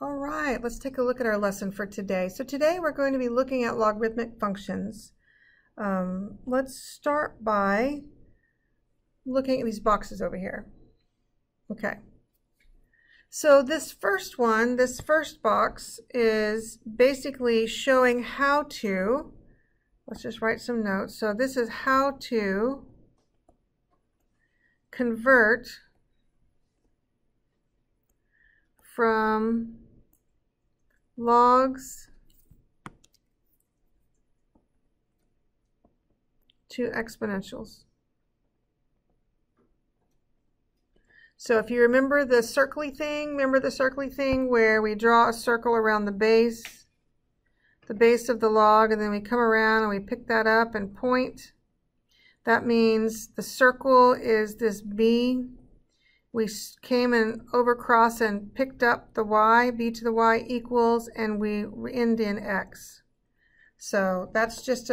All right, let's take a look at our lesson for today. So today we're going to be looking at logarithmic functions. Let's start by looking at these boxes over here. Okay. So this first box is basically showing how to, let's just write some notes. So this is how to convert from logs to exponentials. So if you remember the circly thing, where we draw a circle around the base of the log, and then we come around and we pick that up and point. That means the circle is this b. We came and overcross and picked up the y, b to the y equals, and we end in x. So that's just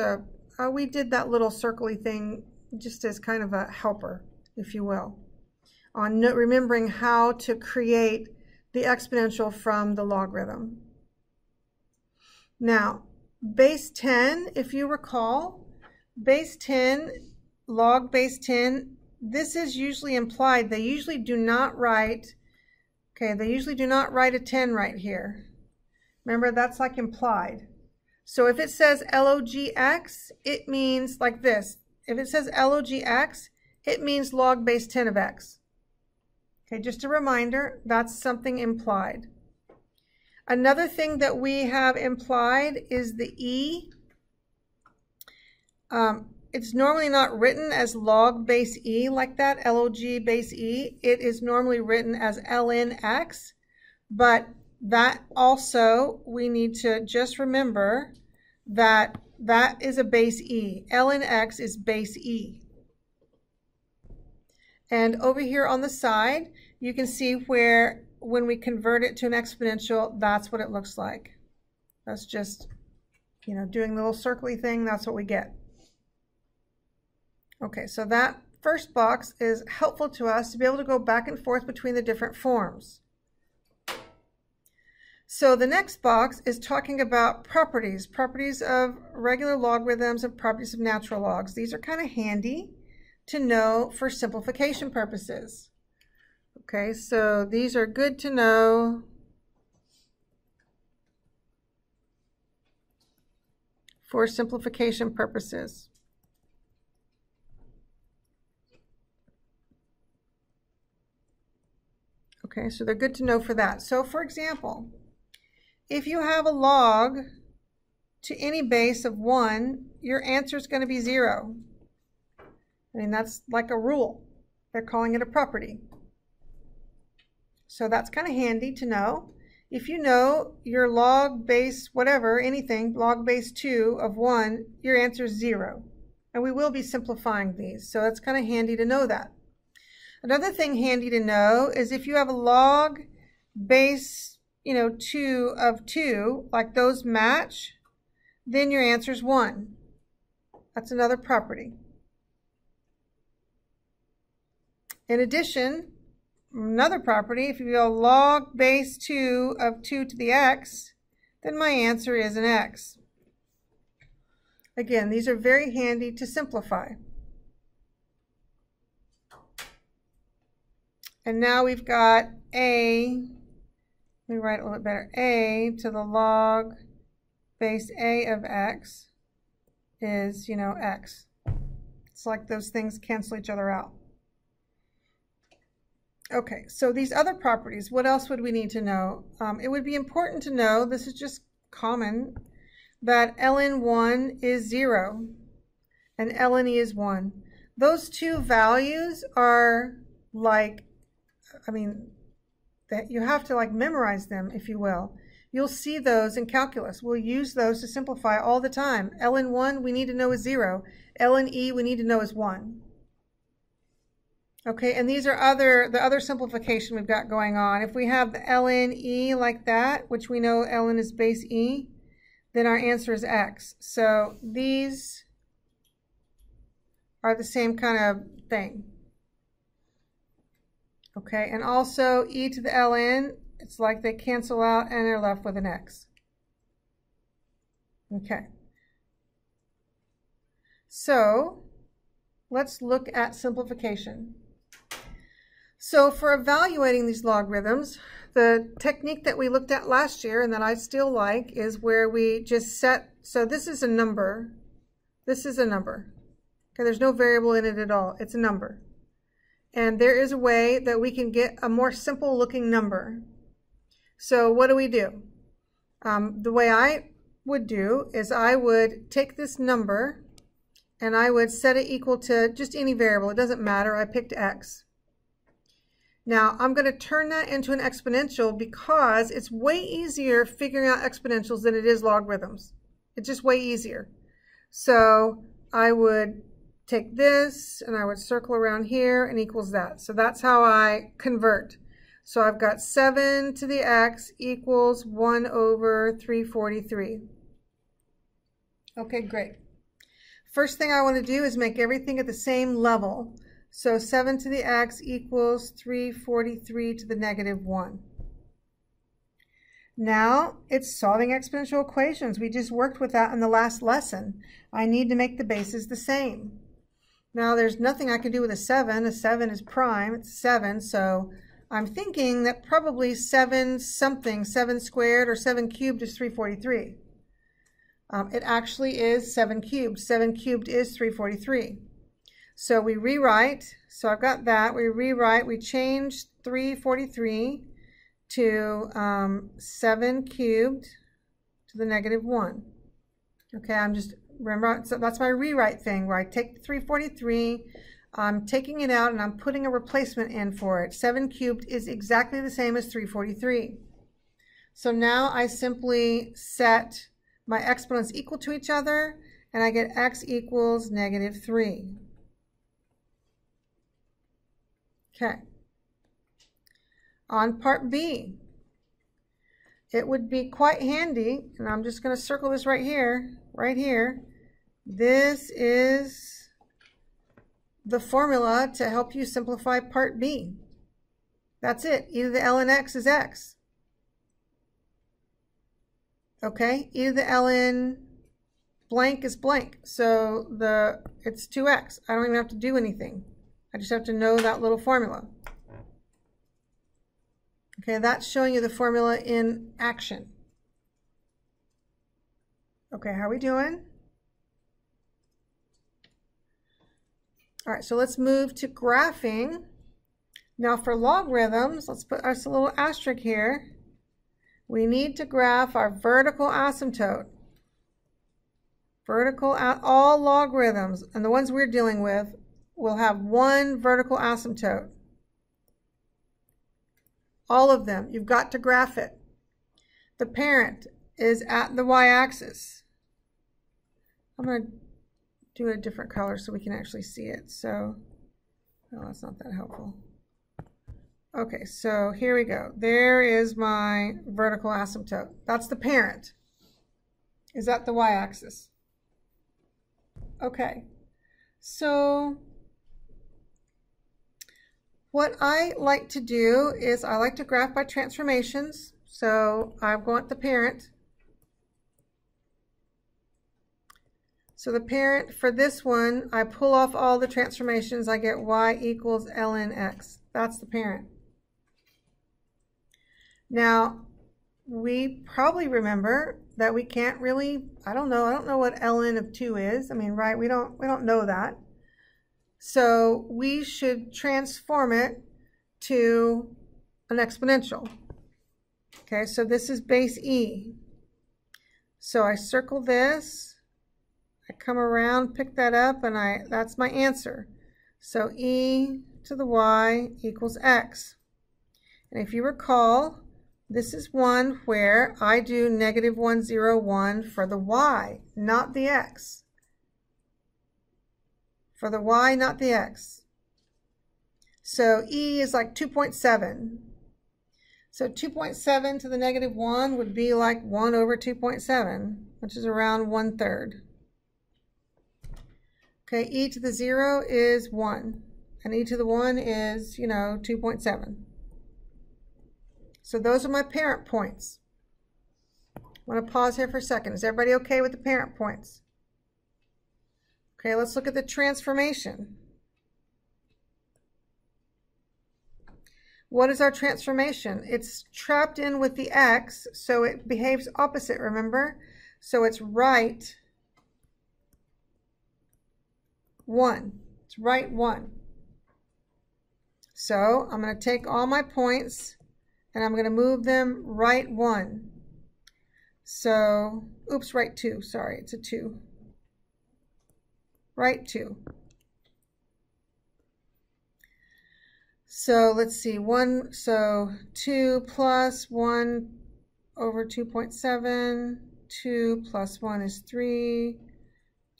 we did that little circly thing just as kind of a helper, if you will, on remembering how to create the exponential from the logarithm. Now, base 10, if you recall, base 10, log base 10, this is usually implied. They usually do not write, they usually do not write a 10 right here. Remember, that's like implied. So if it says logx, it means like this. If it says logx, it means log base 10 of x. Okay, just a reminder, that's something implied. Another thing that we have implied is the e. It's normally not written as log base e like that, log base e. It is normally written as ln x, but that also, we need to just remember that that is a base e. ln x is base e. And over here on the side, you can see where when we convert it to an exponential, that's what it looks like. That's just, doing the little circly thing, that's what we get. Okay, so that first box is helpful to us to be able to go back and forth between the different forms. So the next box is talking about properties of regular logarithms and properties of natural logs. These are kind of handy to know for simplification purposes. Okay, so these are good to know for simplification purposes. Okay, so they're good to know for that. So for example, if you have a log to any base of 1, your answer is going to be 0. I mean, that's like a rule. They're calling it a property. So that's kind of handy to know. If you know your log base whatever, anything, log base 2 of 1, your answer is 0. And we will be simplifying these, so it's kind of handy to know that. Another thing handy to know is if you have a log base, 2 of 2, like those match, then your answer is 1. That's another property. In addition, another property, if you have log base 2 of 2 to the x, then my answer is an x. Again, these are very handy to simplify. And now we've got a, let me write it a little bit better, a to the log base a of x is, x. It's like those things cancel each other out. Okay, so these other properties, what else would we need to know? It would be important to know, this is just common, that ln1 is 0 and ln e is 1. Those two values are like, that you have to like memorize them, if you will. You'll see those in calculus. We'll use those to simplify all the time. ln1 we need to know is 0. ln e we need to know is 1. Okay, and these are the other simplification we've got going on. If we have the ln e like that, which we know ln is base e, then our answer is x. So these are the same kind of thing. Okay, and also e to the ln it's like they cancel out and they're left with an x. Okay. So let's look at simplification. So for evaluating these logarithms, the technique that we looked at last year and that I still like is where we just set, so this is a number, this is a number. Okay, there's no variable in it at all, it's a number. And there is a way that we can get a more simple looking number. So what do we do? The way I would do is I would take this number and I would set it equal to just any variable. It doesn't matter. I picked x. Now I'm going to turn that into an exponential because it's way easier figuring out exponentials than it is logarithms. It's just way easier. So I would take this and I would circle around here and equals that. So that's how I convert. So I've got 7 to the x equals 1 over 343. Okay, great. First thing I want to do is make everything at the same level. So 7 to the x equals 343 to the negative 1. Now it's solving exponential equations. We just worked with that in the last lesson. I need to make the bases the same. Now there's nothing I can do with a 7. A 7 is prime. It's 7. So I'm thinking that probably 7 something, 7 squared or 7 cubed is 343. It actually is 7 cubed. 7 cubed is 343. So we rewrite. So I've got that. We rewrite. We change 343 to 7 cubed to the negative 1. Okay, I'm just, remember, so that's my rewrite thing where I take the 343, I'm taking it out and I'm putting a replacement in for it. 7 cubed is exactly the same as 343. So now I simply set my exponents equal to each other and I get x equals negative 3. Okay. On part B, it would be quite handy, and I'm just going to circle this right here, This is the formula to help you simplify part B. That's it. Either the ln x is x. Okay, either the ln blank is blank. So it's 2x. I don't even have to do anything. I just have to know that little formula. Okay, that's showing you the formula in action. Okay, how are we doing? All right, so let's move to graphing. Now for logarithms, let's put us a little asterisk here. We need to graph our vertical asymptote. All logarithms, and the ones we're dealing with, will have one vertical asymptote. All of them, you've got to graph it. The parent is at the y-axis. I'm going to do a different color so we can actually see it. So, oh, that's not that helpful. Okay, so here we go. There is my vertical asymptote. That's the parent. Is at the y-axis. Okay, so what I like to do is I like to graph by transformations. So I want the parent. So the parent for this one, I pull off all the transformations. I get y equals ln x. That's the parent. Now, we probably remember that we can't really, I don't know what ln of 2 is. I mean, right, we don't know that. So we should transform it to an exponential. Okay, so this is base e. So I circle this, I come around, pick that up, and that's my answer. So e to the y equals x. And if you recall, this is one where I do negative 1, 0, 1 for the y, not the x. For the y, not the x. So e is like 2.7. So 2.7 to the negative 1 would be like 1 over 2.7, which is around 1/3. Okay, e to the 0 is 1, and e to the 1 is, 2.7. So those are my parent points. I want to pause here for a second. Is everybody okay with the parent points? Okay, let's look at the transformation. What is our transformation? It's trapped in with the x, so it behaves opposite, remember? So it's right 1. It's right 1. So I'm going to take all my points and I'm going to move them right 1. So, oops, right 2. Sorry, it's a 2. Right 2. So let's see, 2 plus 1 over 2.7, 2 plus 1 is 3,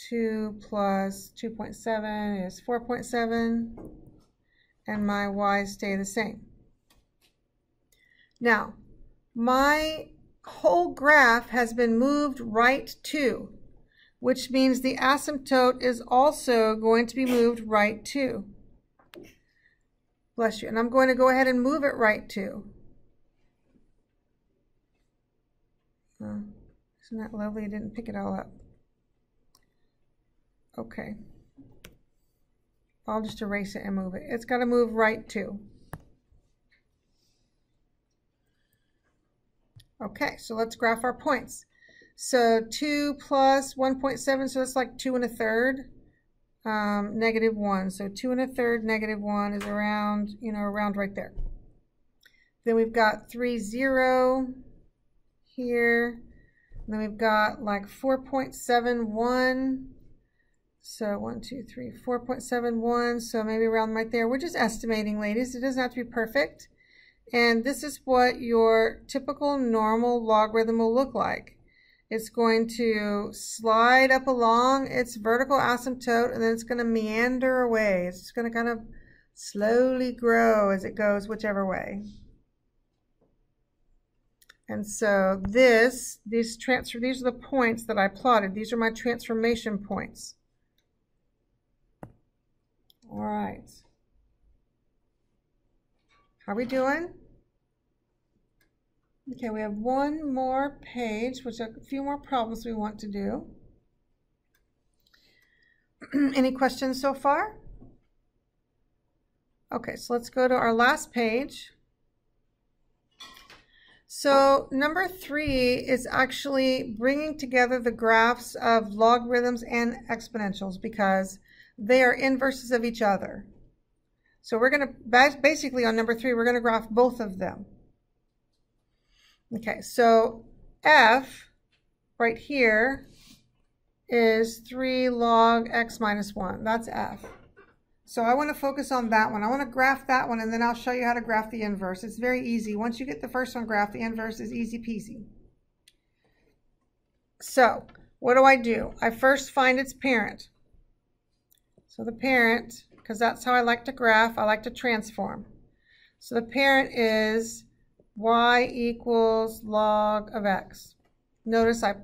2 plus 2.7 is 4.7, and my y's stay the same. Now, my whole graph has been moved right 2, which means the asymptote is also going to be moved right 2. Bless you. And I'm going to go ahead and move it right 2. Oh, isn't that lovely? I didn't pick it all up. Okay. I'll just erase it and move it. It's got to move right 2. Okay, so let's graph our points. So 2 plus 1.7, so that's like 2 1/3. Negative 1. So 2 1/3, negative 1 is around, around right there. Then we've got 3 0 here. And then we've got like 4.71. So 1, 2, 3, 4.71. So maybe around right there. We're just estimating, ladies. It doesn't have to be perfect. And this is what your typical normal logarithm will look like. It's going to slide up along its vertical asymptote, and then it's going to meander away. It's just going to kind of slowly grow as it goes whichever way. And so these are the points that I plotted. These are my transformation points. All right. How are we doing? Okay, we have one more page, which are a few more problems we want to do. Any questions so far? Okay, so let's go to our last page. So number 3 is actually bringing together the graphs of logarithms and exponentials because they are inverses of each other. So we're going to, basically on number 3, we're going to graph both of them. Okay, so f right here is 3 log x minus 1. That's f. So I want to focus on that one. I want to graph that one, and then I'll show you how to graph the inverse. It's very easy. Once you get the first one graphed, the inverse is easy peasy. So what do? I first find its parent. So the parent, because that's how I like to graph, I like to transform. So the parent is y equals log of x. Notice I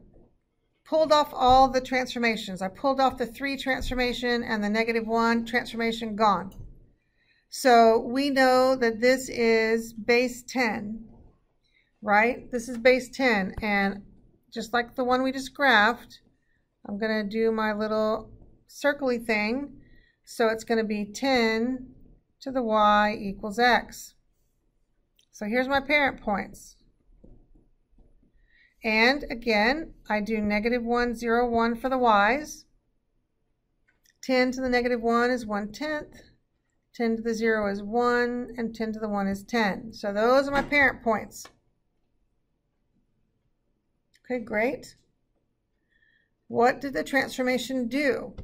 pulled off all the transformations. I pulled off the 3 transformation and the -1 transformation gone. So we know that this is base 10, right? This is base 10, and just like the one we just graphed, I'm going to do my little circly thing. So it's going to be 10 to the y equals x. So here's my parent points. And again, I do -1, 0, 1 for the y's. 10 to the -1 is 1/10. 10 to the 0 is 1. And 10 to the 1 is 10. So those are my parent points. Okay, great. What did the transformation do?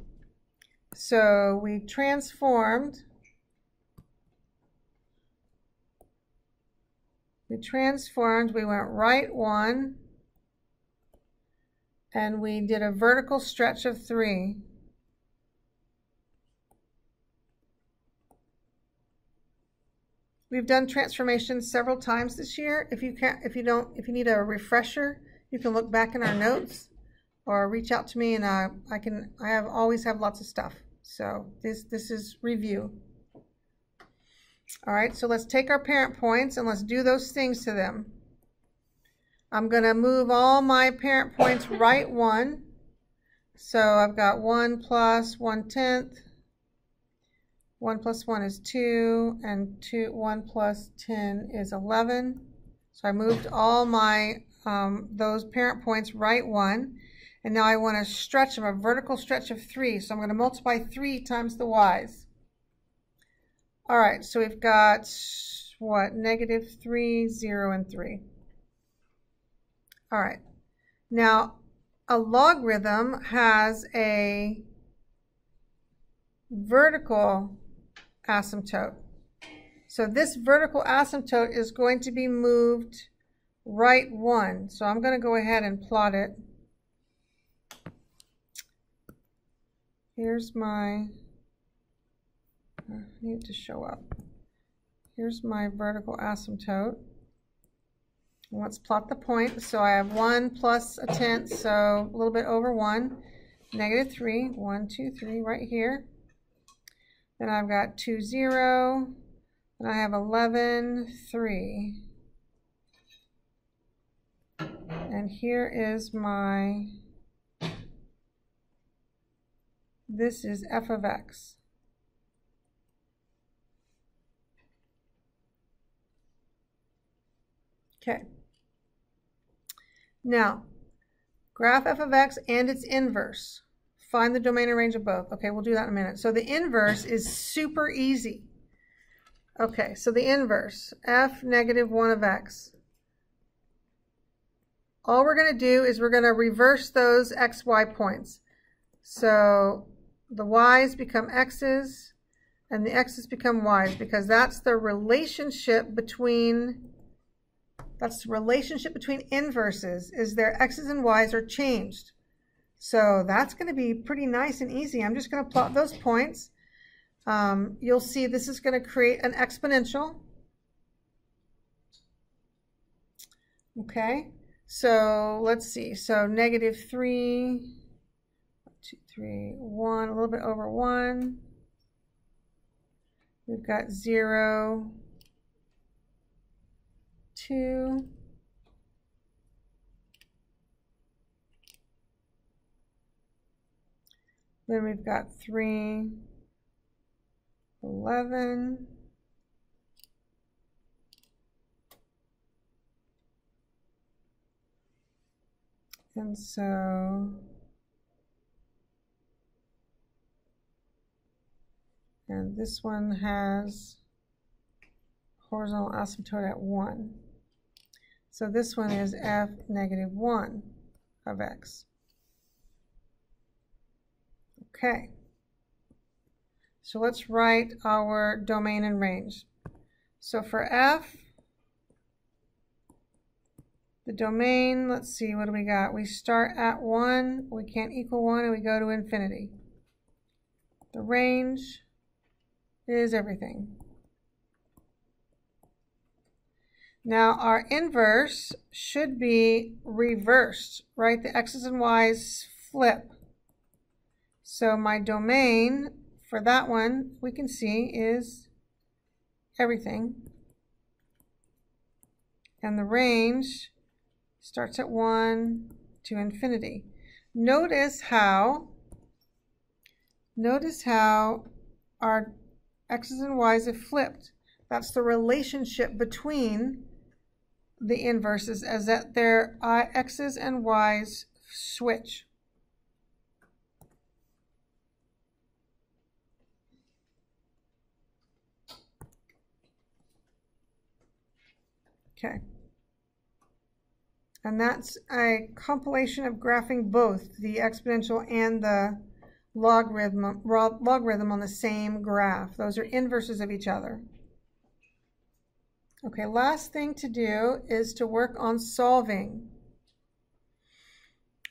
So we transformed. We went right 1, and we did a vertical stretch of 3. We've done transformations several times this year. If you need a refresher, you can look back in our notes or reach out to me, and I always have lots of stuff. So this is review. All right, so let's take our parent points and let's do those things to them. I'm going to move all my parent points right 1. So I've got 1 plus 1/10. 1 plus 1 is 2, and 1 plus 10 is 11. So I moved all my those parent points right 1. And now I want to stretch them, a vertical stretch of 3. So I'm going to multiply 3 times the y's. All right, so we've got, what, -3, 0, and 3. All right, now a logarithm has a vertical asymptote. So this vertical asymptote is going to be moved right 1. So I'm going to go ahead and plot it. Here's my, I need it to show up. Here's my vertical asymptote. Let's plot the point. So I have 1 plus 1/10, so a little bit over 1. -3, 1, 2, 3 right here. Then I've got 2, 0. And I have 11, 3. And here is my, this is f of x. Okay. Now, graph f of x and its inverse. Find the domain and range of both. Okay, we'll do that in a minute. So the inverse is super easy. Okay, so the inverse, f -1 of x. All we're going to do is we're going to reverse those xy points. So the y's become x's and the x's become y's, because that's the relationship between inverses, is their x's and y's are changed. So that's going to be pretty nice and easy. I'm just going to plot those points. You'll see this is going to create an exponential. Okay, so let's see. So -3, 2, 3, 1, a little bit over 1. We've got 0, 2. Then we've got 3, 11. And so, and this one has horizontal asymptote at 1. So this one is f -1 of x. Okay. So let's write our domain and range. So for f, the domain, let's see, what do we got? We start at 1, we can't equal 1, and we go to infinity. The range is everything. Now our inverse should be reversed, right? The x's and y's flip. So my domain for that one, we can see, is everything. And the range starts at 1 to infinity. Notice how our x's and y's have flipped. That's the relationship between the inverses, as that their x's and y's switch. Okay. And that's a compilation of graphing both the exponential and the logarithm on the same graph. Those are inverses of each other. Okay, last thing to do is to work on solving.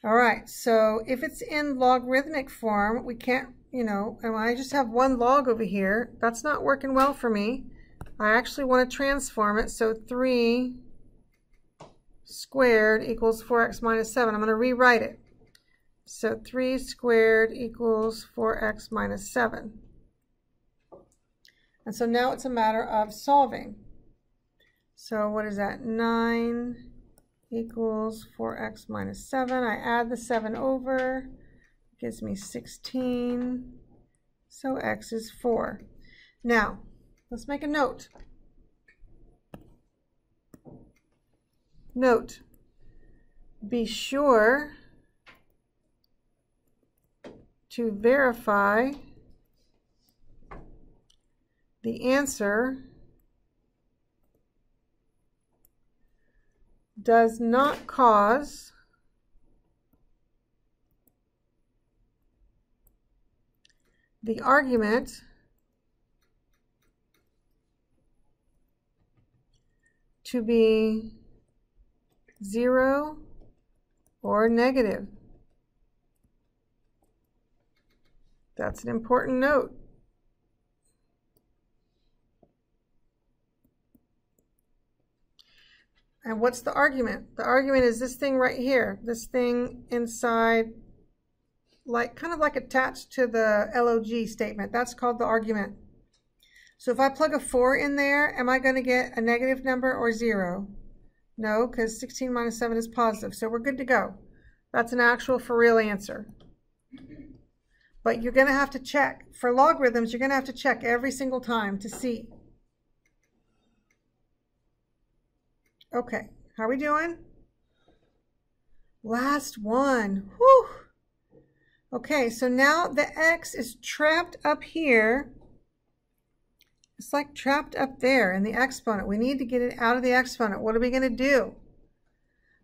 All right, so if it's in logarithmic form, we can't, and I just have one log over here. That's not working well for me. I actually want to transform it. So 3 squared equals 4x minus 7. I'm going to rewrite it. So 3 squared equals 4x minus 7. And so now it's a matter of solving. So what is that? 9 equals 4x minus 7. I add the 7 over. It gives me 16. So x is 4. Now, let's make a note. Note, be sure to verify the answer does not cause the argument to be 0 or negative. That's an important note. And what's the argument? The argument is this thing right here, this thing inside, like kind of like attached to the LOG statement. That's called the argument. So if I plug a 4 in there, am I going to get a negative number or 0? No, because 16 minus 7 is positive. So we're good to go. That's an actual for real answer. But you're going to have to check. For logarithms, you're going to have to check every single time to see. Okay, how are we doing? Last one. Whew. Okay, so now the x is trapped up here. It's like trapped up there in the exponent. We need to get it out of the exponent. What are we going to do?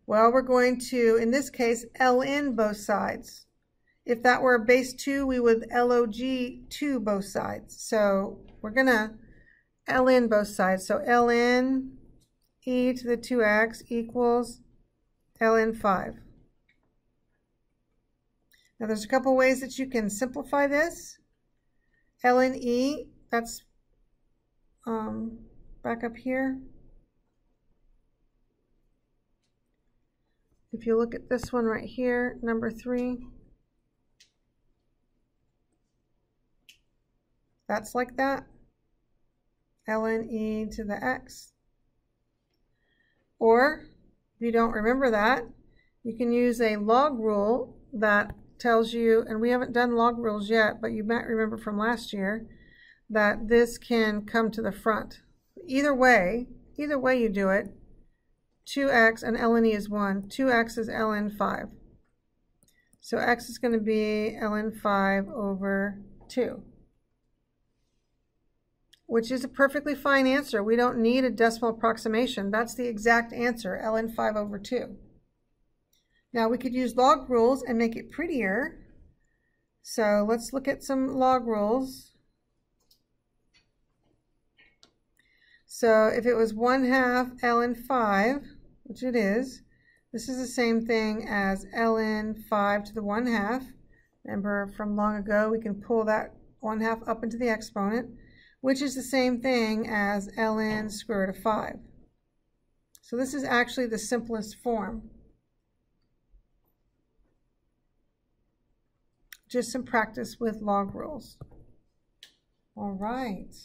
Well, we're going to, in this case, ln both sides. If that were a base 2, we would log 2 both sides. So we're going to ln both sides. So ln e to the 2x equals ln 5. Now there's a couple ways that you can simplify this. Ln e, that's back up here. If you look at this one right here, number 3, that's like that. Ln e to the x. Or, if you don't remember that, you can use a log rule that tells you, and we haven't done log rules yet, but you might remember from last year, that this can come to the front. Either way you do it, 2x and ln e is 1. 2x is ln 5. So x is going to be ln 5 over 2. Which is a perfectly fine answer. We don't need a decimal approximation. That's the exact answer, ln 5 over 2. Now we could use log rules and make it prettier. So let's look at some log rules. So if it was 1/2 ln 5, which it is, this is the same thing as ln 5 to the 1/2. Remember from long ago, we can pull that 1/2 up into the exponent, which is the same thing as ln square root of 5. So this is actually the simplest form. Just some practice with log rules. All right.